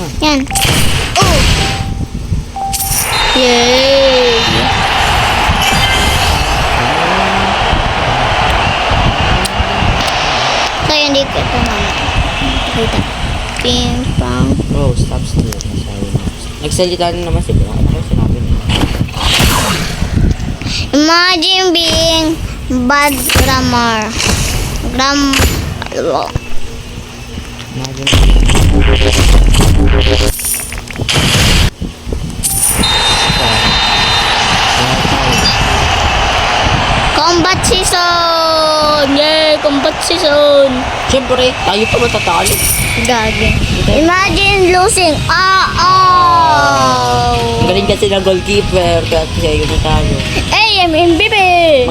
nga. Yan. Oh! Yay! Kaya hindi ko ito makita. Ping pong. Bro, stop still. Nagsalita na naman si Bro. Ano kayo sinabi niya? Imagine being bad grammar. Imagine. Combat season! Yay! Combat season! Siyempre, tayo pa matatalo. Gagi. Imagine losing. Oh! Ang galing kasi ng goalkeeper. Kaya siya yung natalo. MVP!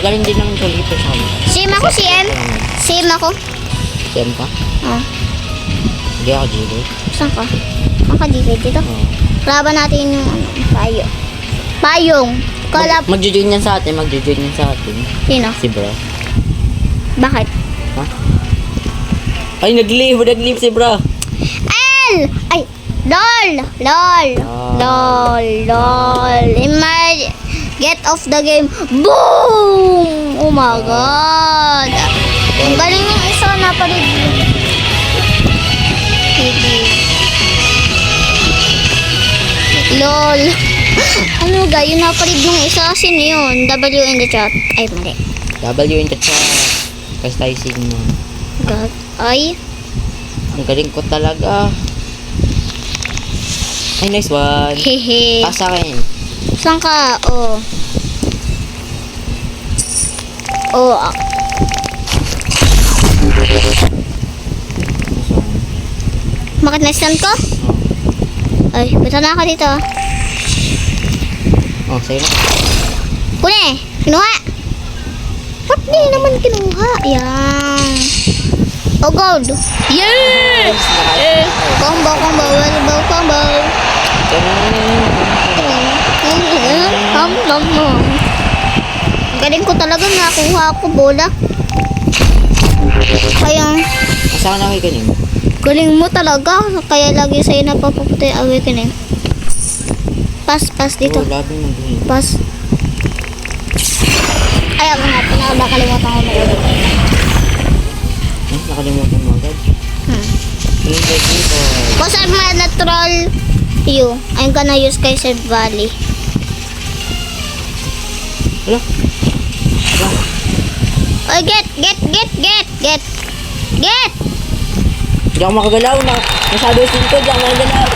Magaling din ng goalkeeper sa kanya. Sim ako, CM. Sim ako. Siyem ka? Oh. Hindi ako G-Boy. Saan ka? Saan ka dito? Oo. Laban natin yung payo. Payong. Kalap. Magjo-join yan sa atin. Sino? Si Bro. Bakit? Ha? Ay, nag-leave si Bro. L! Ay! LOL! Imagine. Get off the game. Boom! Oh my God! Ang galing yung isa na palig. LOL! Ano ga? Yung napalig yung isa. Sino yun? W in the chat. Ay, mali. W in the chat. Kasi tayo sino. God. Ay. Ang galing ko talaga. Ay, nice one. Hehe. Pasa akin. Saan ka? Oh. Oh. Bakit na-stun ko? Ay, punta na ako dito. Oh, sa'yo na. Kune! Kinuha! Ba't di naman kinuha? Yan. Oh, gold! Yes! Combo. Galing ko talaga, nakuha ako bola. Kaya, Saan ka na kayo ganun? galing mo talaga. Kaya lagi sa'yo napapaputi ang awakening. Pass dito. Oh, labi ng ganun. Pass. Ayaw mo nga, nakalimutan ko mag-ulit. Nakalimutan mo agad. Because I'm a natural you, I'm gonna use Kaiser Valley. Wala. Oh, get! Hindi ako makagalaw na. Masyado sinto, hindi ako makagalaw.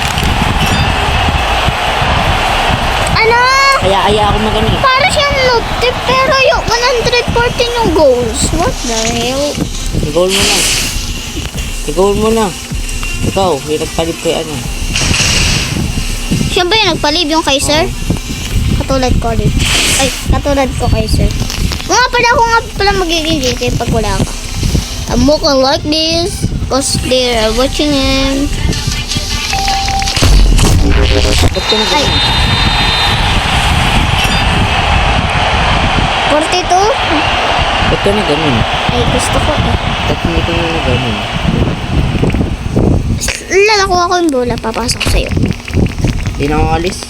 Ano? Kaya ako magaling. Para siyang noob tip, pero yung 114 yung goals. What the hell? I-goal mo na. Ikaw, yung nagpalib kay ano. Siya ba yung nagpalib yung Kaiser? Katulad ko rin. Ay, katulad ko Kaiser. Ako nga pala magiging GT pag wala ka. I'm walking like this because they're watching him. Ba't ka na Ay. ganun? 42? Ba't ka na ganun? Ay, gusto ko eh. Ba't hindi ka na ganun? Lalakuha ko yung bola, papasok ko sa'yo. Hindi na ako alis.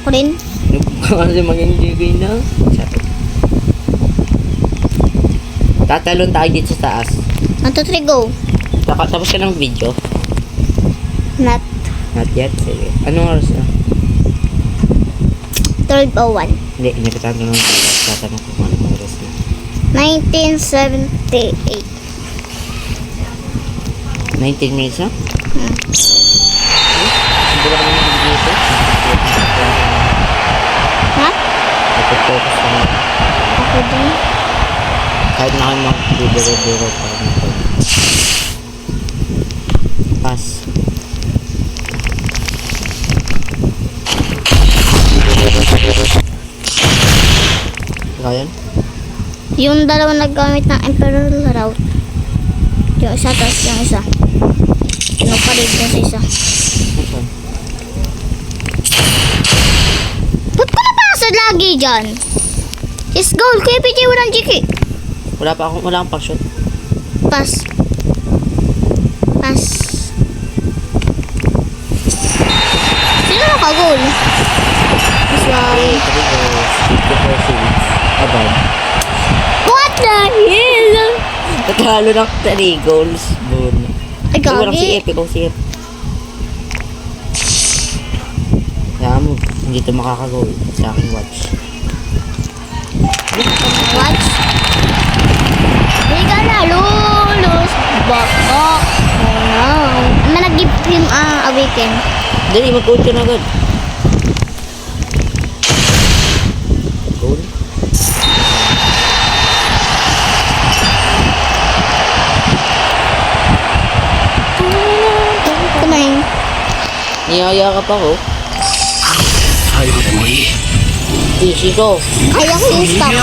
Ko rin? Kasi maging gigay na. Tatalon tayo dito sa taas. 1, 2, 3, go. Tapos ka ng video. Not Not yet. Sige. Anong oras na? 12:01. Hindi, inapitan ko ng tatanong ko kung anong oras na. 1978. 19 minutes na? Hindi ba kami nag-video? Ha? Nag-focus na nga. Ako din. Kahit na kami mag-biro-biro para nito. Pass. Kaya yan? Yung dalawa naggamit ng Emperor Route. Yung isa, tapos yung isa. Kinupalig yung sa isa. Saan? Ba't ko napasa lagi dyan? Yes, goal. Kuya PJ, walang GK. Wala akong pang-shot. Pass. Talo ng 3 goals. Boom. Ay, Ikaw lang si gagi. F, ikaw si F. Kaya mo, hindi ito makakagol sa aking watch. Watch. Hindi ka na lulus. Bakbak. Oh no. Ano nag-give him awaken? Dali, mag-goal ka na agad. Goal? Kumain. Niyaya ka pa ko. Easy ko. Kaya ko yung stop.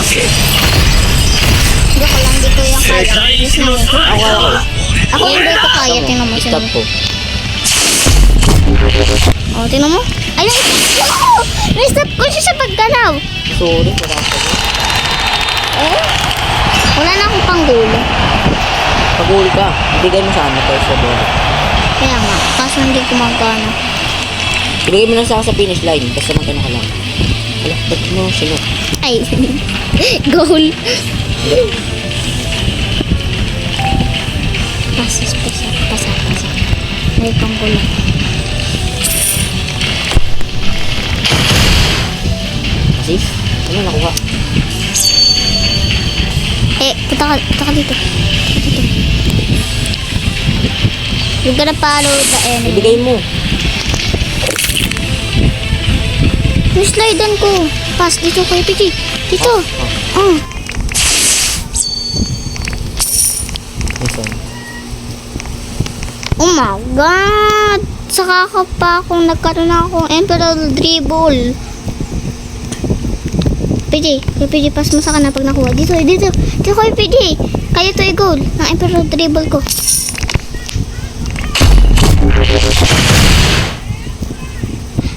Hindi ko lang dito yung kaya. Yes, no. Ako hindi ko kaya. Tingnan mo siya. Stop ko. Oh, tingnan mo. Ay, na-stop ko! Na-stop ko siya sa pagkalaw. Sorry, wala ka na. Eh? Wala na akong panggulo. Pag-goal ka, ibigay mo sa ano tayo sa bola. Kaya nga, kaso hindi gumagana. Ibigay mo lang sa akin sa finish line, basta magkano ka lang. Ala, ba't mo sinok? Ay, goal. Pasas. May panggulo. Assist? Ano nakuha? Eh, punta ka dito. You're gonna follow the enemy. Ibigay mo. Slidean ko. Pass dito kay PG. Dito. Listen. Oh my God. Saka ka pa akong nagkaroon akong Emperor Dribble. PG, kay PG, pass mo sa kanan pag nakuha. Dito kay PG. Kaya to i-goal ng Emperor Dribble ko.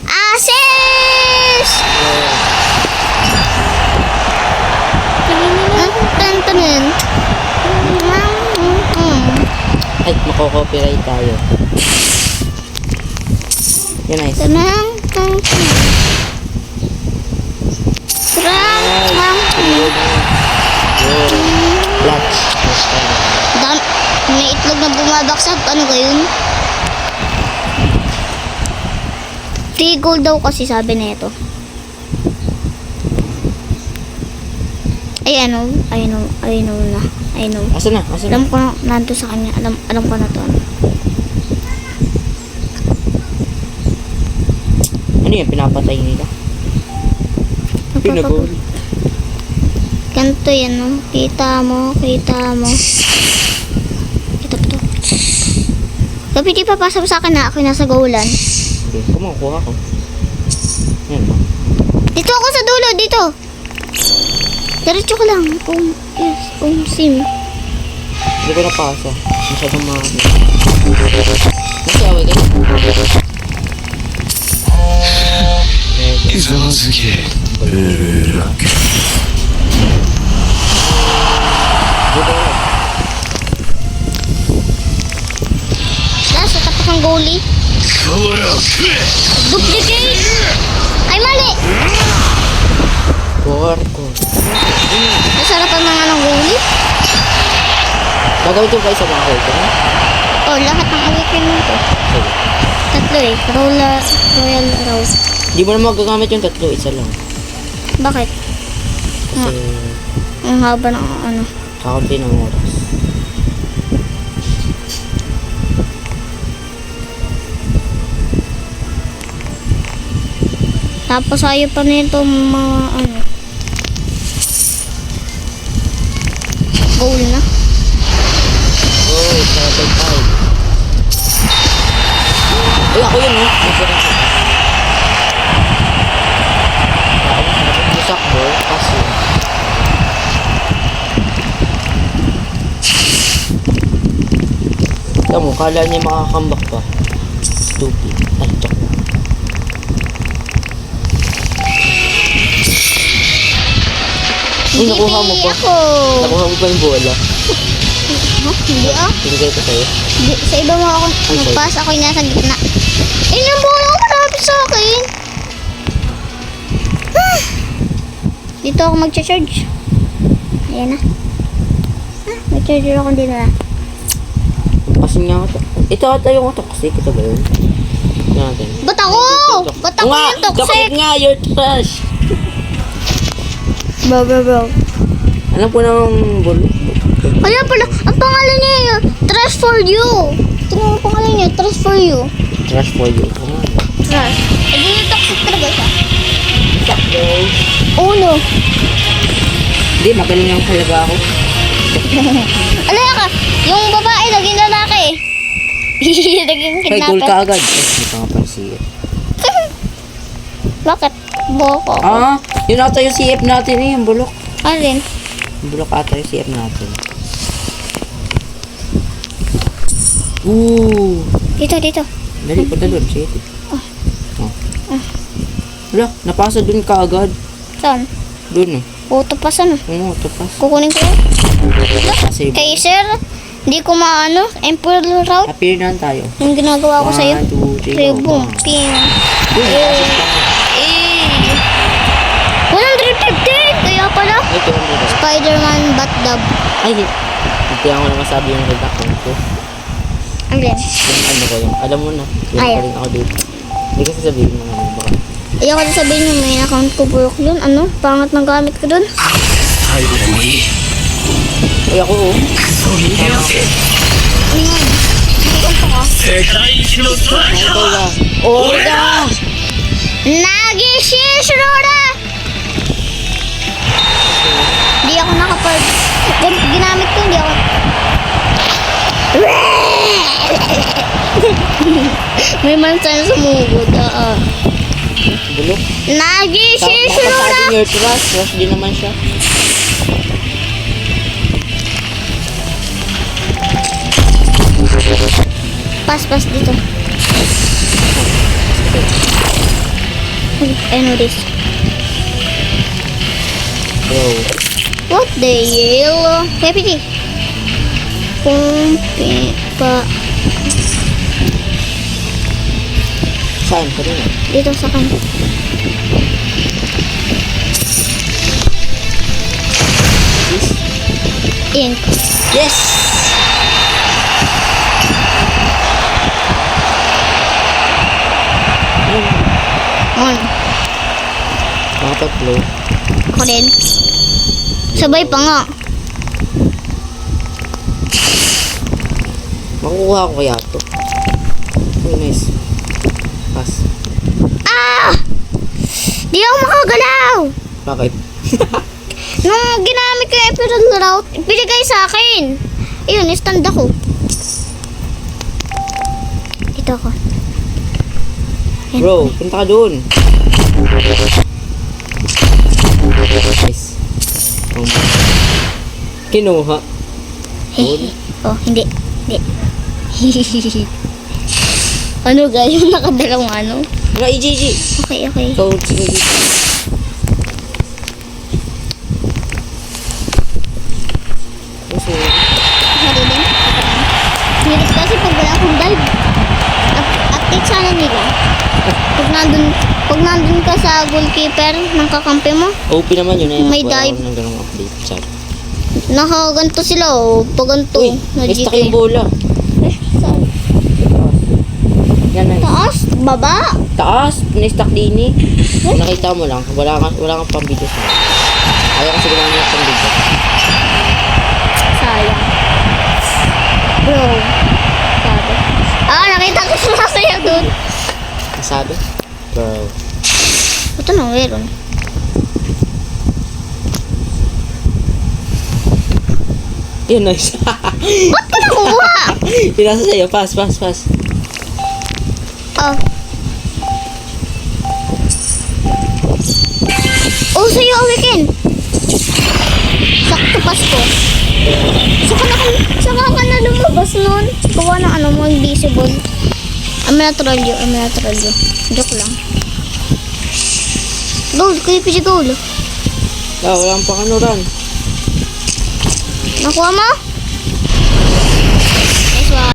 Assist! Tantanin. Ay, mako-copyright tayo. Yan, nice. Tanang. Clutch. May itlog na bumabaksak. Ano ba yun? 3 gold daw kasi sabi na ito. Ay, I know. Asan na? Alam ko na, nandito sa kanya. Alam ko na to. Ano yan? Pinapatay nila? Pinagol. Ganito yan, no? Kita mo. Kita mo to. Kapit di papasa mo sa akin na ako nasa goalan. Okay, kumukuha ko. Yan ba? Dito ako sa dulo, dito. Diretso ko lang. Sim. Hindi ko napasa. Masyadong mga... Nasa away ka na? ひざまずけ楽 Dito ka na. Nasa tapat ng goalie. 変わらん Duplicate! Ay, mali! Kuwarto. Nasarapan mga ng goalie. Gagawin ito kayo sa mga kuwarto, no? Oh, lahat ng awaken mo to. Sige. Tatlo eh. Royal Rose. Hindi mo na magagamit yung tatlo, isa lang. Bakit? Kasi Ang haba ng ano. kakunti ng oras. Tapos ayaw pa nito mga ano. Goal na. Oh, 7-5. Ay, ako yun, no? Masarap siya. Ako, sakbo, kasi. Tama mo, kala niya makakambak pa. Stupid. Ay, joke lang. Uy, nakuha mo pa. Ako. Nakuha mo pa yung bola. Hindi ah. Pinigay ko sa'yo. Sa iba mo ako nagpass, ako yung nasa gitna. Eh, yung bola ko malapit sa akin. Dito ako mag-charge. Ayan na. May charger ako din na. Kasi nga ito. Ito ata yung toxic. Ito ba yun? Ito natin. Ba't ako? Ba't ako Nga, yung toxic? toxic nga, you're trash. Bro. Alam ko ng bulo. Kaya pala, ang pangalan niya yun, Trash for You. Tingnan mo ang pangalan niya, Trash for You. Trash for you. Oo nga. Trash. Hindi yung toxic talaga siya. Sakto. Oh no. Hindi, magaling lang talaga ako. Alaya ka, yung babae naging lalaki. Naging Hey, goal kidnapper. ka agad. Hindi pa nga pala CF. Bakit? Boko. Ah, yun ata yung CF natin eh, yung bulok. Alin? Yung bulok ata yung CF natin. Ooh. Dito. Dali, punta doon. Sige. Oh. Wala, napasa doon ka agad. Saan? Doon eh. Puto pa saan? Oo, tapas. Kukunin ko yun. Kasi Kay sir, hindi ko maano, Emperor route. appear na tayo. Yung ginagawa ko sa'yo. 1, 2, 3, Sa'yo, boom, ping. Boom, napasa ka. 115! Kaya pala, Ay, 200. Spider-Man Batdub. Ay, hindi ako na masabi yung red account ko. Alin? Yung ano ko yung, alam mo na. Yung Ay. pa rin ako dito. Hindi kasi sabihin mo naman baka. Ayoko na sabihin yung main account ko broke yun. Ano? Pangat ng gamit ko dun. 最後に Ay, ako oh. クソ逃げよせ Ano yun? Ganito ka. 世界一のストライ Ito カー na. Orda! Nagishishroda! Hindi ako nakapag... Ginamit ko, hindi ako... May mansan sumugod. Bulok. Nagishishroda! Nakapasagin your trust. Rush din naman siya. Pas dito. I know this. Bro. What the hell? PPT. Kumpi pa. Saan? Kanina? Dito sa kanya. Ink. Yes! On. Mga tatlo. Ako din. Sabay pa nga. Makukuha ko kaya to. Uy, nice. Pass. Ah! Di ako makagalaw. Bakit? Nung ginamit ko yung episode route, binigay sa akin. Ayun, stand ako. Ito ako. Yan. Bro, punta ka doon. Nice. Oh, kinuha. Hehe. Oh, hindi. Hindi. Ano guys? Yung nakadalawang ano? Wala, EGG. Okay. Ikaw, sige dito. Kasi, Sorry din. Hirap kasi pag wala akong dive. Update sana nila. Pag nandun ka sa goalkeeper ng kakampi mo, OP naman yun eh. May Wala dive. akong ng ganong update. Chat. nakaganto sila oh. Pag ganito. Uy, may stuck yung bola. Saan? Yan na. Taas? Baba? Taas, na-stuck din eh. Nakita mo lang, wala kang pambidyo sa akin. Ayaw kasi gawin yung pambidyo. Sayang. Bro. Sabi. Nakita ko sila sa'yo dun. Sabi? Bro. Ito na, meron. Yun, nice. Ba't ko nakuha? Yun nasa sa'yo, pass. Oh. Oh, sa'yo, weekend. Sakto Pasko. Saka ka na lumabas nun. Gawa ng ano mo, invisible. Aminatral yun. Joke lang. Goal, KPG goal. Wala pang ano ran. Nakuha mo?